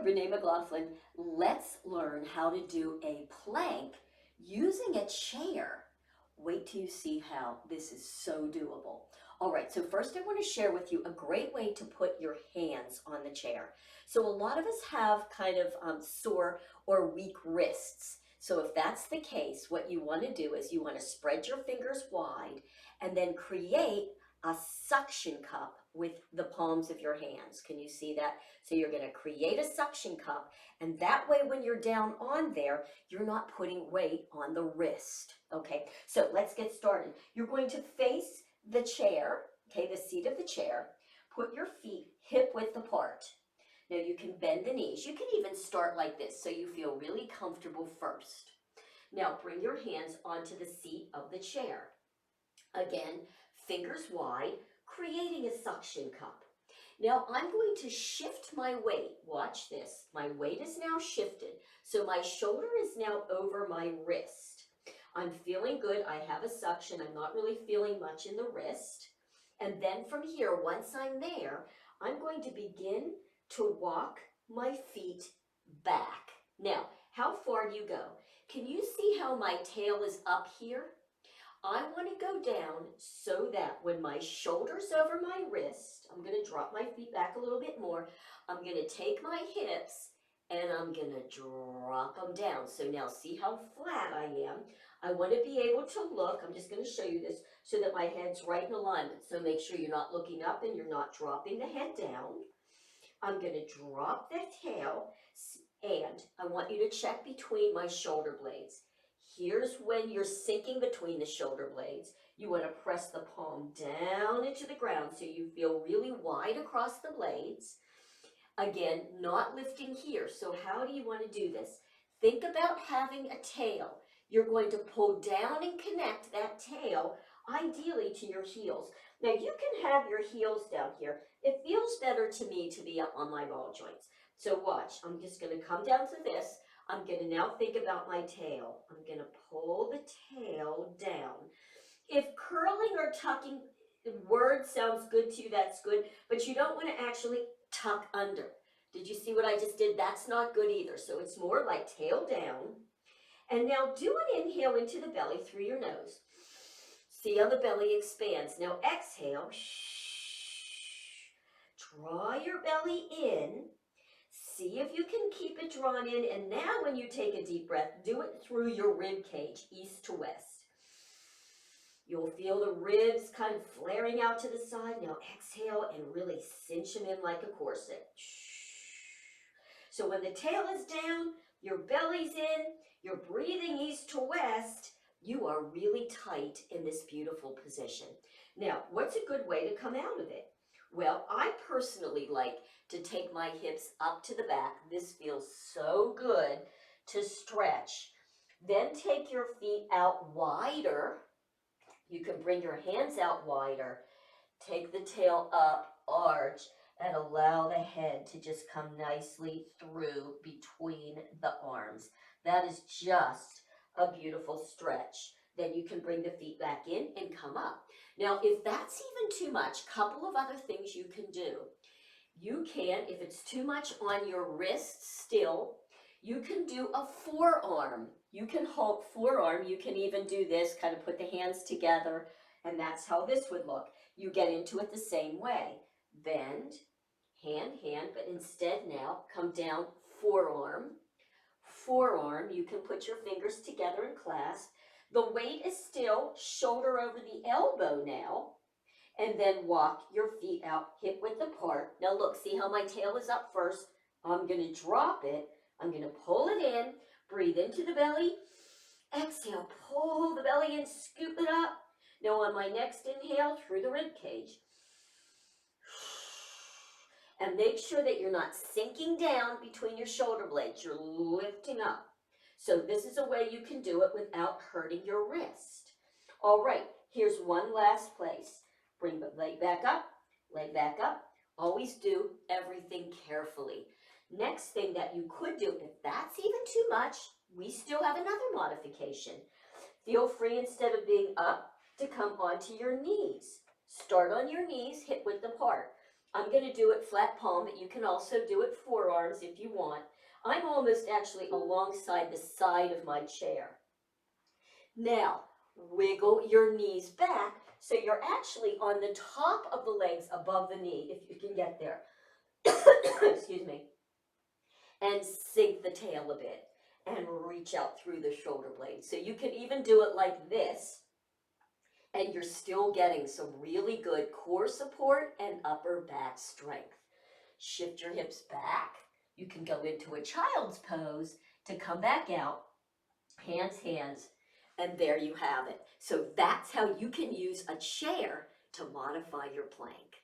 Renee McLaughlin. Let's learn how to do a plank using a chair. Wait till you see how this is so doable. All right, so first I want to share with you a great way to put your hands on the chair. So a lot of us have kind of sore or weak wrists. So if that's the case, what you want to do is you want to spread your fingers wide and then create a suction cup with the palms of your hands. Can you see that? So you're going to create a suction cup, and that way when you're down on there, you're not putting weight on the wrist. Okay, so let's get started. You're going to face the chair, okay, the seat of the chair. Put your feet hip width apart. Now you can bend the knees. You can even start like this so you feel really comfortable first. Now bring your hands onto the seat of the chair. Again, fingers wide, creating a suction cup. Now I'm going to shift my weight. Watch this. My weight is now shifted. So my shoulder is now over my wrist. I'm feeling good. I have a suction. I'm not really feeling much in the wrist. And then from here, once I'm there, I'm going to begin to walk my feet back. Now, how far do you go? Can you see how my tail is up here? I want to go down so that when my shoulder's over my wrist, I'm going to drop my feet back a little bit more. I'm going to take my hips and I'm going to drop them down. So now see how flat I am. I want to be able to look. I'm just going to show you this so that my head's right in alignment. So make sure you're not looking up and you're not dropping the head down. I'm going to drop the tail and I want you to check between my shoulder blades. Here's when you're sinking between the shoulder blades. You want to press the palm down into the ground so you feel really wide across the blades. Again, not lifting here. So how do you want to do this? Think about having a tail. You're going to pull down and connect that tail, ideally to your heels. Now you can have your heels down here. It feels better to me to be up on my ball joints. So watch, I'm just going to come down to this. I'm going to now think about my tail. I'm going to pull the tail down. If curling or tucking word sounds good to you, that's good, but you don't want to actually tuck under. Did you see what I just did? That's not good either. So it's more like tail down. And now do an inhale into the belly through your nose. See how the belly expands. Now exhale. Draw your belly in. See if you can keep it drawn in, and now when you take a deep breath, do it through your rib cage, east to west. You'll feel the ribs kind of flaring out to the side. Now exhale and really cinch them in like a corset. So when the tail is down, your belly's in, you're breathing east to west, you are really tight in this beautiful position. Now, what's a good way to come out of it? Well, I personally like to take my hips up to the back. This feels so good to stretch. Then take your feet out wider. You can bring your hands out wider. Take the tail up, arch, and allow the head to just come nicely through between the arms. That is just a beautiful stretch. Then you can bring the feet back in and come up. Now, if that's even too much, a couple of other things you can do. You can, if it's too much on your wrist still, you can do a forearm. You can hold forearm. You can even do this, kind of put the hands together, and that's how this would look. You get into it the same way. Bend, hand, hand, but instead now come down, forearm. Forearm, you can put your fingers together and clasp. The weight is still shoulder over the elbow now. And then walk your feet out hip width apart. Now look, see how my tail is up first? I'm going to drop it. I'm going to pull it in. Breathe into the belly. Exhale, pull the belly in, scoop it up. Now on my next inhale, through the rib cage. And make sure that you're not sinking down between your shoulder blades. You're lifting up. So this is a way you can do it without hurting your wrist. All right, here's one last place. Bring the leg back up, leg back up. Always do everything carefully. Next thing that you could do, if that's even too much, we still have another modification. Feel free, instead of being up, to come onto your knees. Start on your knees, hip width apart. I'm going to do it flat palm, but you can also do it forearms if you want. I'm almost actually alongside the side of my chair. Now, wiggle your knees back so you're actually on the top of the legs above the knee, if you can get there. Excuse me. And sink the tail a bit and reach out through the shoulder blades. So you can even do it like this, and you're still getting some really good core support and upper back strength. Shift your hips back. You can go into a child's pose to come back out, hands, hands, and there you have it. So that's how you can use a chair to modify your plank.